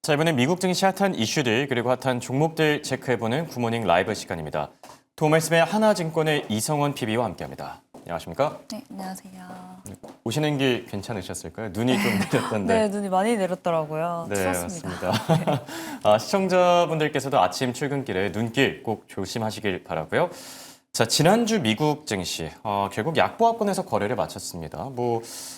자, 이번엔 미국 증시 핫한 이슈들 그리고 핫한 종목들 체크해보는 굿모닝 라이브 시간입니다. 도움말씀의 하나증권의 이성원 PB와 함께합니다. 안녕하십니까? 네, 안녕하세요. 오시는 길 괜찮으셨을까요? 눈이 좀 내렸던데. 네, 눈이 많이 내렸더라고요. 네, 추웠습니다. 맞습니다. 시청자분들께서도 아침 출근길에 눈길 꼭 조심하시길 바라고요. 자, 지난주 미국 증시 결국 약보합권에서 거래를 마쳤습니다.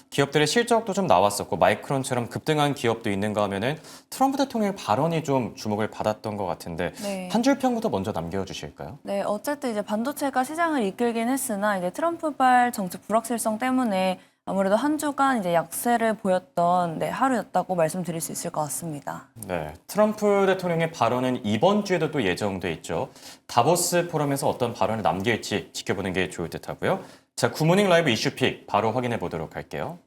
기업들의 실적도 좀 나왔었고 마이크론처럼 급등한 기업도 있는가 하면은 트럼프 대통령의 발언이 좀 주목을 받았던 것 같은데 네. 한 줄 평부터 먼저 남겨주실까요? 네, 어쨌든 이제 반도체가 시장을 이끌긴 했으나 이제 트럼프발 정책 불확실성 때문에 아무래도 한 주간 이제 약세를 보였던 하루였다고 말씀드릴 수 있을 것 같습니다. 네, 트럼프 대통령의 발언은 이번 주에도 또 예정돼 있죠. 다보스 포럼에서 어떤 발언을 남길지 지켜보는 게 좋을 듯하고요. 자, 굿모닝 라이브 이슈픽 바로 확인해 보도록 할게요.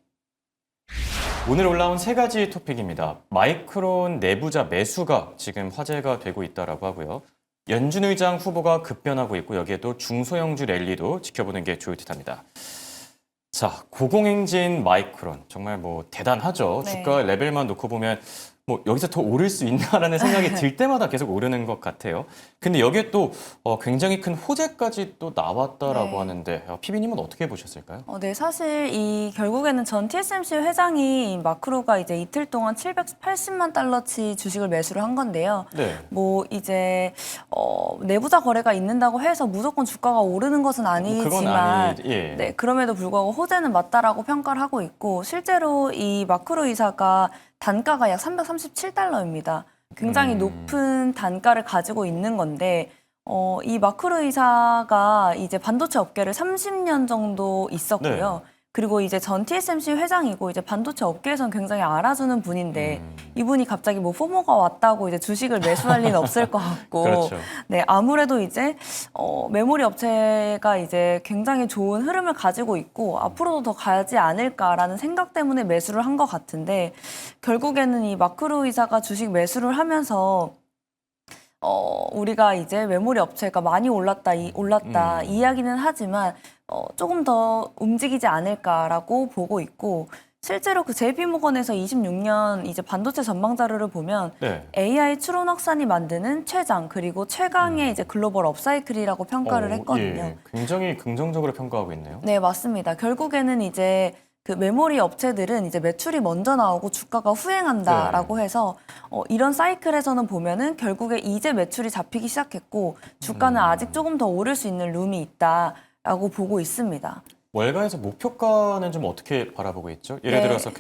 오늘 올라온 세 가지 토픽입니다. 마이크론 내부자 매수가 지금 화제가 되고 있다라고 하고요. 연준 의장 후보가 급변하고 있고 여기에 또 중소형주 랠리도 지켜보는 게 좋을 듯합니다. 자, 고공행진 마이크론 정말 대단하죠. 네. 주가 레벨만 놓고 보면 여기서 더 오를 수 있나라는 생각이 들 때마다 계속 오르는 것 같아요. 근데 여기에 또 굉장히 큰 호재까지 또 나왔다라고 네. 하는데 PB님은 어떻게 보셨을까요? 네, 사실 결국에는 전 TSMC 회장이 마크로가 이제 이틀 동안 780만 달러치 주식을 매수를 한 건데요. 네. 이제 내부자 거래가 있는다고 해서 무조건 주가가 오르는 것은 그건 아니지만 예. 네, 그럼에도 불구하고 호재는 맞다라고 평가를 하고 있고 실제로 이 마크로 이사가 단가가 약 337달러입니다. 굉장히 높은 단가를 가지고 있는 건데 이 마크로 이사가 이제 반도체 업계를 30년 정도 있었고요. 그리고 이제 전 TSMC 회장이고 이제 반도체 업계에서는 굉장히 알아주는 분인데 이분이 갑자기 포모가 왔다고 이제 주식을 매수할 리는 없을 것 같고 그렇죠. 네, 아무래도 이제 메모리 업체가 이제 굉장히 좋은 흐름을 가지고 있고 앞으로도 더 가지 않을까라는 생각 때문에 매수를 한 것 같은데 결국에는 이 마크로 이사가 주식 매수를 하면서 우리가 이제 메모리 업체가 많이 올랐다 이야기는 하지만 조금 더 움직이지 않을까라고 보고 있고 실제로 그 JP모건에서 26년 이제 반도체 전망 자료를 보면 네. AI 추론 확산이 만드는 최장 그리고 최강의 이제 글로벌 업사이클이라고 평가를 했거든요. 예. 굉장히 긍정적으로 평가하고 있네요. 네, 맞습니다. 결국에는 이제 그 메모리 업체들은 이제 매출이 먼저 나오고 주가가 후행한다라고 해서 이런 사이클에서는 보면은 결국에 이제 매출이 잡히기 시작했고 주가는 아직 조금 더 오를 수 있는 룸이 있다라고 보고 있습니다. 월가에서 목표가는 좀 어떻게 바라보고 있죠? 예를 네. 들어서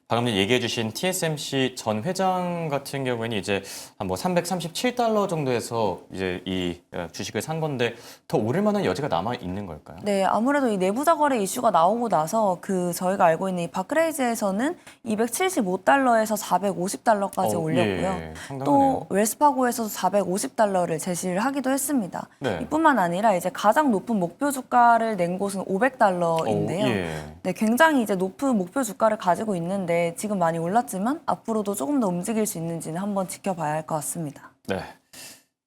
방금 얘기해 주신 TSMC 전 회장 같은 경우에는 이제 한 337달러 정도에서 이제 이 주식을 산 건데 더 오를 만한 여지가 남아 있는 걸까요? 네, 아무래도 이 내부자 거래 이슈가 나오고 나서 저희가 알고 있는 이 바크레이즈에서는 275달러에서 450달러까지 올렸고요. 예, 상당하네요. 또 웰스파고에서도 450달러를 제시를 하기도 했습니다. 네. 이뿐만 아니라 이제 가장 높은 목표 주가를 낸 곳은 500달러인데요. 예. 네, 굉장히 이제 높은 목표 주가를 가지고 있는데 지금 많이 올랐지만 앞으로도 조금 더 움직일 수 있는지는 한번 지켜봐야 할 것 같습니다. 네.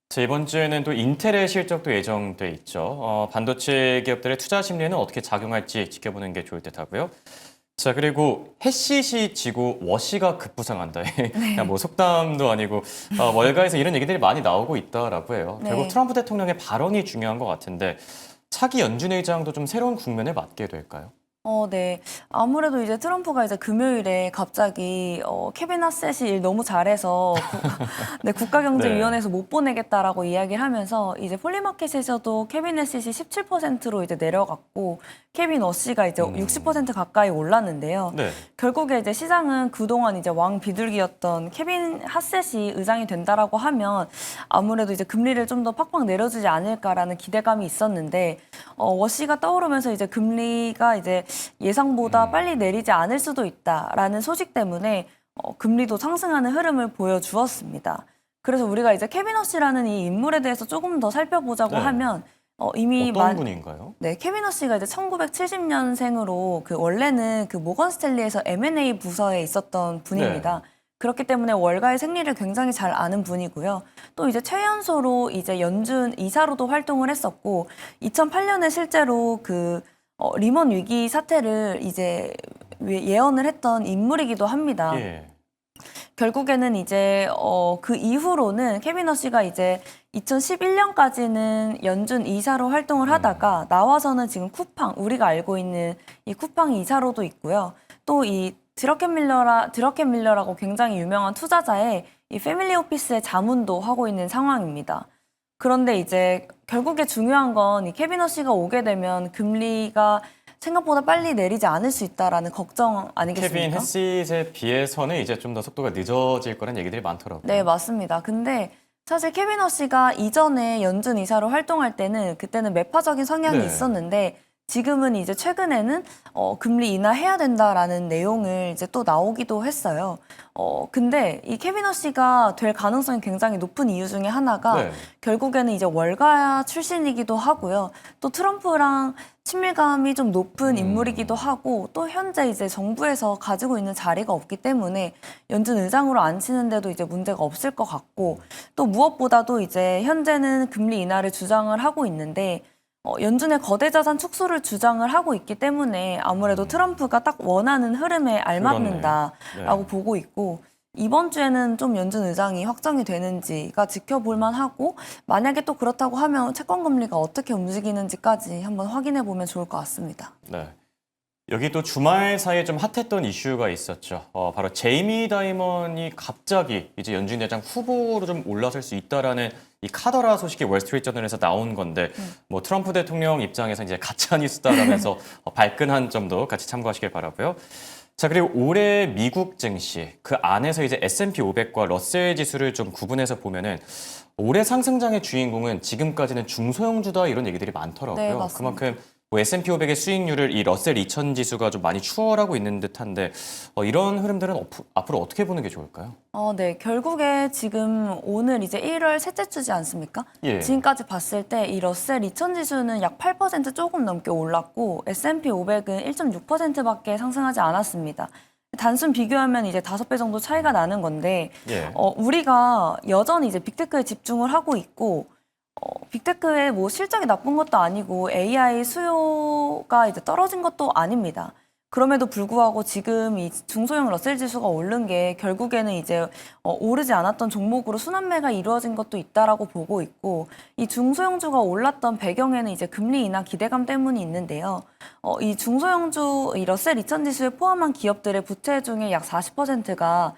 자, 이번 주에는 또 인텔의 실적도 예정돼 있죠. 반도체 기업들의 투자 심리에는 어떻게 작용할지 지켜보는 게 좋을 듯하고요. 자, 그리고 햇빛이 지고 워시가 급부상한다. 그냥 속담도 아니고 월가에서 이런 얘기들이 많이 나오고 있다라고 해요. 네. 결국 트럼프 대통령의 발언이 중요한 것 같은데 차기 연준 의장도 좀 새로운 국면에 맞게 될까요? 네. 아무래도 이제 트럼프가 이제 금요일에 갑자기 케빈 하셋이 일 너무 잘해서 국가경제위원회에서 못 보내겠다라고 이야기를 하면서 이제 폴리마켓에서도 케빈 하셋이 17%로 이제 내려갔고 케빈 어시가 이제 60% 가까이 올랐는데요. 네. 결국에 이제 시장은 그동안 이제 왕 비둘기였던 케빈 하셋이 의장이 된다라고 하면 아무래도 이제 금리를 좀 더 팍팍 내려주지 않을까라는 기대감이 있었는데 워시가 떠오르면서 이제 금리가 이제 예상보다 빨리 내리지 않을 수도 있다라는 소식 때문에 금리도 상승하는 흐름을 보여주었습니다. 그래서 우리가 이제 케빈 허시라는 이 인물에 대해서 조금 더 살펴보자고 하면 이미 어떤 분인가요? 네, 케빈 허시가 이제 1970년생으로 원래는 모건 스탠리에서 M&A 부서에 있었던 분입니다. 네. 그렇기 때문에 월가의 생리를 굉장히 잘 아는 분이고요. 또 이제 최연소로 이제 연준 이사로도 활동을 했었고 2008년에 실제로 리먼 위기 사태를 이제 예언을 했던 인물이기도 합니다. 예. 결국에는 이제 그 이후로는 케빈 허쉬가 이제 2011년까지는 연준 이사로 활동을 하다가 나와서는 지금 쿠팡, 우리가 알고 있는 이 쿠팡 이사로도 있고요. 또 이 드러켄 밀러라고 굉장히 유명한 투자자의 이 패밀리 오피스의 자문도 하고 있는 상황입니다. 그런데 이제 결국에 중요한 건 이 케빈 허쉬가 오게 되면 금리가 생각보다 빨리 내리지 않을 수 있다라는 걱정 아니겠습니까? 케빈 햇싯에 비해서는 이제 좀 더 속도가 늦어질 거라는 얘기들이 많더라고요. 네, 맞습니다. 근데 사실 케빈 허쉬가 이전에 연준 이사로 활동할 때는 그때는 매파적인 성향이 네. 있었는데 지금은 이제 최근에는 금리 인하해야 된다라는 내용을 이제 또 나오기도 했어요. 근데 이 케빈 허쉬가 될 가능성이 굉장히 높은 이유 중에 하나가 네. 결국에는 이제 월가 출신이기도 하고요. 또 트럼프랑 친밀감이 좀 높은 인물이기도 하고 또 현재 이제 정부에서 가지고 있는 자리가 없기 때문에 연준 의장으로 앉히는데도 이제 문제가 없을 것 같고 또 무엇보다도 이제 현재는 금리 인하를 주장을 하고 있는데 연준의 거대 자산 축소를 주장을 하고 있기 때문에 아무래도 트럼프가 딱 원하는 흐름에 알맞는다라고 네. 보고 있고 이번 주에는 좀 연준 의장이 확정이 되는지가 지켜볼 만하고 만약에 또 그렇다고 하면 채권 금리가 어떻게 움직이는지까지 한번 확인해 보면 좋을 것 같습니다. 네. 여기 또 주말 사이에 좀 핫했던 이슈가 있었죠. 바로 제이미 다이먼이 갑자기 이제 연준 의장 후보로 좀 올라설 수 있다라는 이 카더라 소식이 월스트리트저널에서 나온 건데 뭐 트럼프 대통령 입장에서 이제 가짜 뉴스다라면서 발끈한 점도 같이 참고하시길 바라고요. 자, 그리고 올해 미국 증시 그 안에서 이제 S&P 500과 러셀 지수를 좀 구분해서 보면은 올해 상승장의 주인공은 지금까지는 중소형주다 이런 얘기들이 많더라고요. 네, 맞습니다. 그만큼 뭐 S&P 500의 수익률을 이 러셀 2000 지수가 좀 많이 추월하고 있는 듯한데 이런 흐름들은 앞으로 어떻게 보는 게 좋을까요? 네. 결국에 지금 오늘 이제 1월 셋째 주지 않습니까? 예. 지금까지 봤을 때 이 러셀 2000 지수는 약 8% 조금 넘게 올랐고 S&P 500은 1.6%밖에 상승하지 않았습니다. 단순 비교하면 이제 5배 정도 차이가 나는 건데 예. 우리가 여전히 이제 빅테크에 집중을 하고 있고 빅테크의 뭐 실적이 나쁜 것도 아니고 AI 수요가 이제 떨어진 것도 아닙니다. 그럼에도 불구하고 지금 이 중소형 러셀 지수가 오른 게 결국에는 이제 오르지 않았던 종목으로 순환매가 이루어진 것도 있다라고 보고 있고 이 중소형주가 올랐던 배경에는 이제 금리 인하 기대감 때문이 있는데요. 이 중소형주 이 러셀 2000 지수에 포함한 기업들의 부채 중에 약 40%가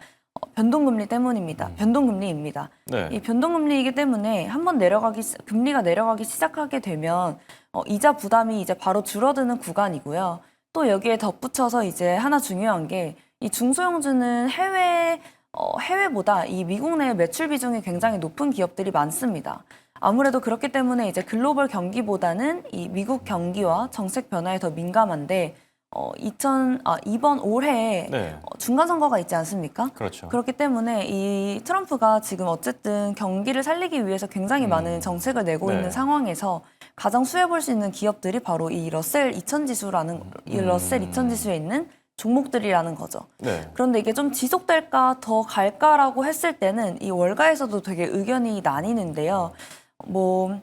변동금리 때문입니다. 변동금리입니다. 네. 이 변동금리이기 때문에 한번 금리가 내려가기 시작하게 되면 이자 부담이 이제 바로 줄어드는 구간이고요. 또 여기에 덧붙여서 이제 하나 중요한 게 이 중소형주는 해외보다 이 미국 내 매출 비중이 굉장히 높은 기업들이 많습니다. 아무래도 그렇기 때문에 이제 글로벌 경기보다는 이 미국 경기와 정책 변화에 더 민감한데 이번 올해에 네. 중간 선거가 있지 않습니까? 그렇죠. 그렇기 때문에 이 트럼프가 지금 어쨌든 경기를 살리기 위해서 굉장히 많은 정책을 내고 네. 있는 상황에서 가장 수혜볼 수 있는 기업들이 바로 이 러셀 2000 지수라는 이 러셀 2000 지수에 있는 종목들이라는 거죠. 네. 그런데 이게 좀 지속될까 더 갈까라고 했을 때는 이 월가에서도 되게 의견이 나뉘는데요. 뭐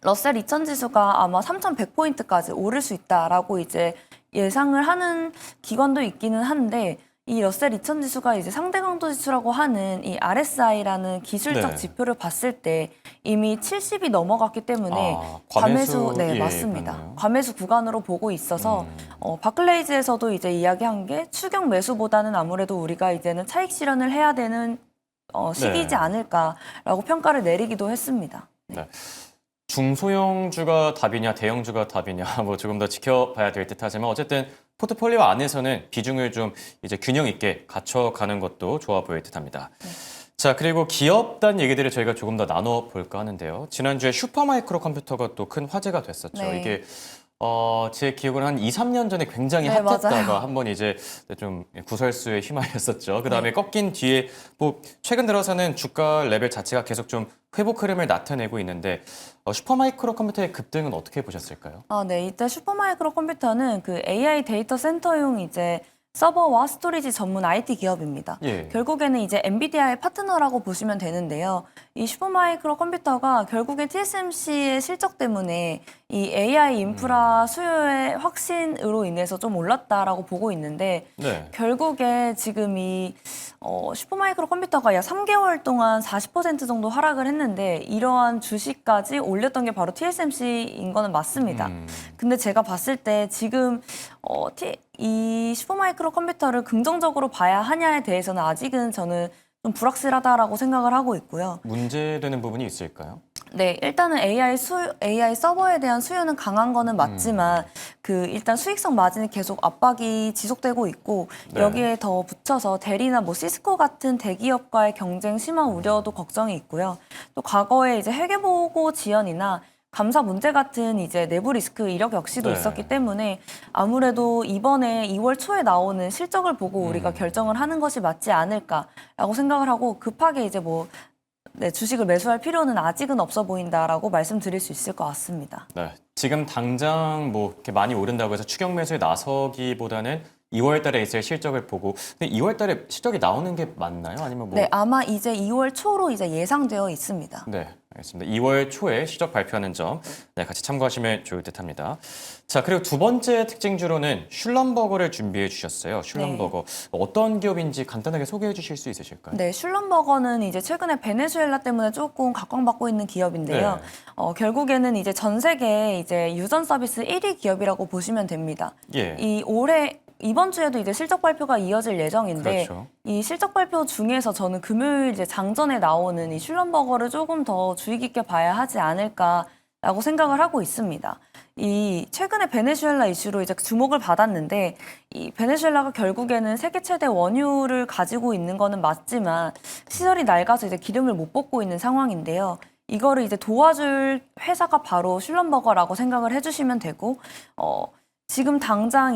러셀 2000 지수가 아마 3,100포인트까지 오를 수 있다라고 이제 예상을 하는 기관도 있기는 한데 이 러셀 2000 지수가 이제 상대 강도 지수라고 하는 이 RSI라는 기술적 네. 지표를 봤을 때 이미 70이 넘어갔기 때문에 과매수, 네, 예, 맞습니다. 그렇네요. 과매수 구간으로 보고 있어서 바클레이즈에서도 이제 이야기한 게 추격 매수보다는 아무래도 우리가 이제는 차익 실현을 해야 되는 시기이지 네. 않을까라고 평가를 내리기도 했습니다. 네. 중소형주가 답이냐 대형주가 답이냐 뭐 조금 더 지켜봐야 될 듯하지만 어쨌든 포트폴리오 안에서는 비중을 좀 이제 균형 있게 갖춰가는 것도 좋아 보일 듯합니다. 자, 그리고 기업단 얘기들을 저희가 조금 더 나눠볼까 하는데요. 지난주에 슈퍼마이크로 컴퓨터가 또 큰 화제가 됐었죠. 네. 이게 제 기억으로 한 2, 3년 전에 굉장히 네, 핫했다가 맞아요. 한번 이제 좀 구설수에 휘말렸었죠. 그다음에 꺾인 뒤에 뭐 최근 들어서는 주가 레벨 자체가 계속 좀 회복 흐름을 나타내고 있는데 슈퍼마이크로 컴퓨터의 급등은 어떻게 보셨을까요? 네. 이때 슈퍼마이크로 컴퓨터는 그 AI 데이터 센터용 이제 서버와 스토리지 전문 IT 기업입니다. 예. 결국에는 이제 엔비디아의 파트너라고 보시면 되는데요. 이 슈퍼마이크로 컴퓨터가 결국엔 TSMC의 실적 때문에 이 AI 인프라 수요의 확신으로 인해서 좀 올랐다라고 보고 있는데 네. 결국에 지금 이 슈퍼마이크로 컴퓨터가 약 3개월 동안 40% 정도 하락을 했는데 이러한 주식까지 올렸던 게 바로 TSMC인 거는 맞습니다. 근데 제가 봤을 때 지금 이 슈퍼마이크로 컴퓨터를 긍정적으로 봐야 하냐에 대해서는 아직은 저는 좀 불확실하다라고 생각을 하고 있고요. 문제되는 부분이 있을까요? 네, 일단은 AI 서버에 대한 수요는 강한 거는 맞지만 일단 수익성 마진이 계속 압박이 지속되고 있고 네. 여기에 더 붙여서 델이나 뭐 시스코 같은 대기업과의 경쟁 심화 우려도 걱정이 있고요. 또 과거에 이제 회계보고 지연이나 감사 문제 같은 이제 내부 리스크 이력 역시도 네. 있었기 때문에 아무래도 이번에 2월 초에 나오는 실적을 보고 우리가 결정을 하는 것이 맞지 않을까라고 생각을 하고 급하게 이제 주식을 매수할 필요는 아직은 없어 보인다라고 말씀드릴 수 있을 것 같습니다. 네, 지금 당장 이렇게 많이 오른다고 해서 추격 매수에 나서기보다는 2월 달에 있을 실적을 보고, 근데 2월 달에 실적이 나오는 게 맞나요? 아니면 네, 아마 이제 2월 초로 이제 예상되어 있습니다. 네, 알겠습니다. 2월 초에 실적 발표하는 점 같이 참고하시면 좋을 듯합니다. 자, 그리고 두 번째 특징주로는 슐럼버거를 준비해 주셨어요. 슐럼버거. 어떤 기업인지 간단하게 소개해 주실 수 있으실까요? 네, 슐럼버거는 이제 최근에 베네수엘라 때문에 조금 각광받고 있는 기업인데요. 네. 결국에는 이제 전 세계 이제 유전 서비스 1위 기업이라고 보시면 됩니다. 예. 이번 주에도 이제 실적 발표가 이어질 예정인데 그렇죠. 이 실적 발표 중에서 저는 금요일 이제 장전에 나오는 이 슐럼버거를 조금 더 주의 깊게 봐야 하지 않을까라고 생각을 하고 있습니다. 이 최근에 베네수엘라 이슈로 이제 주목을 받았는데 이 베네수엘라가 결국에는 세계 최대 원유를 가지고 있는 거는 맞지만 시설이 낡아서 이제 기름을 못 뽑고 있는 상황인데요. 이거를 이제 도와줄 회사가 바로 슐럼버거라고 생각을 해주시면 되고 지금 당장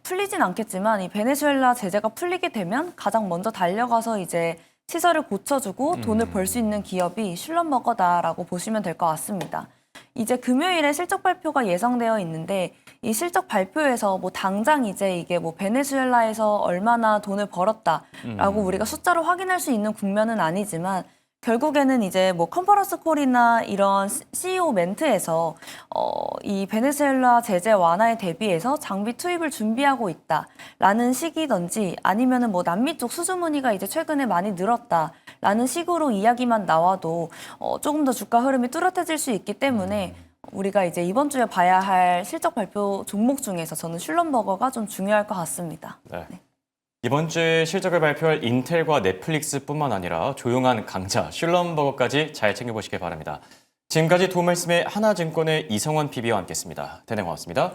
풀리진 않겠지만 이 베네수엘라 제재가 풀리게 되면 가장 먼저 달려가서 이제 시설을 고쳐주고 돈을 벌 수 있는 기업이 슐럼버거다라고 보시면 될 것 같습니다. 이제 금요일에 실적 발표가 예상되어 있는데 이 실적 발표에서 당장 이제 이게 베네수엘라에서 얼마나 돈을 벌었다라고 우리가 숫자로 확인할 수 있는 국면은 아니지만 결국에는 이제 컨퍼런스 콜이나 이런 CEO 멘트에서 이 베네수엘라 제재 완화에 대비해서 장비 투입을 준비하고 있다라는 식이든지 아니면은 남미 쪽 수주 문의가 이제 최근에 많이 늘었다라는 식으로 이야기만 나와도 조금 더 주가 흐름이 뚜렷해질 수 있기 때문에 우리가 이제 이번 주에 봐야 할 실적 발표 종목 중에서 저는 슐럼버거가 좀 중요할 것 같습니다. 네. 이번 주에 실적을 발표할 인텔과 넷플릭스뿐만 아니라 조용한 강자 슐럼버거까지 잘 챙겨보시길 바랍니다. 지금까지 도움 말씀의 하나증권의 이성원 PB와 함께했습니다. 대단히 고맙습니다.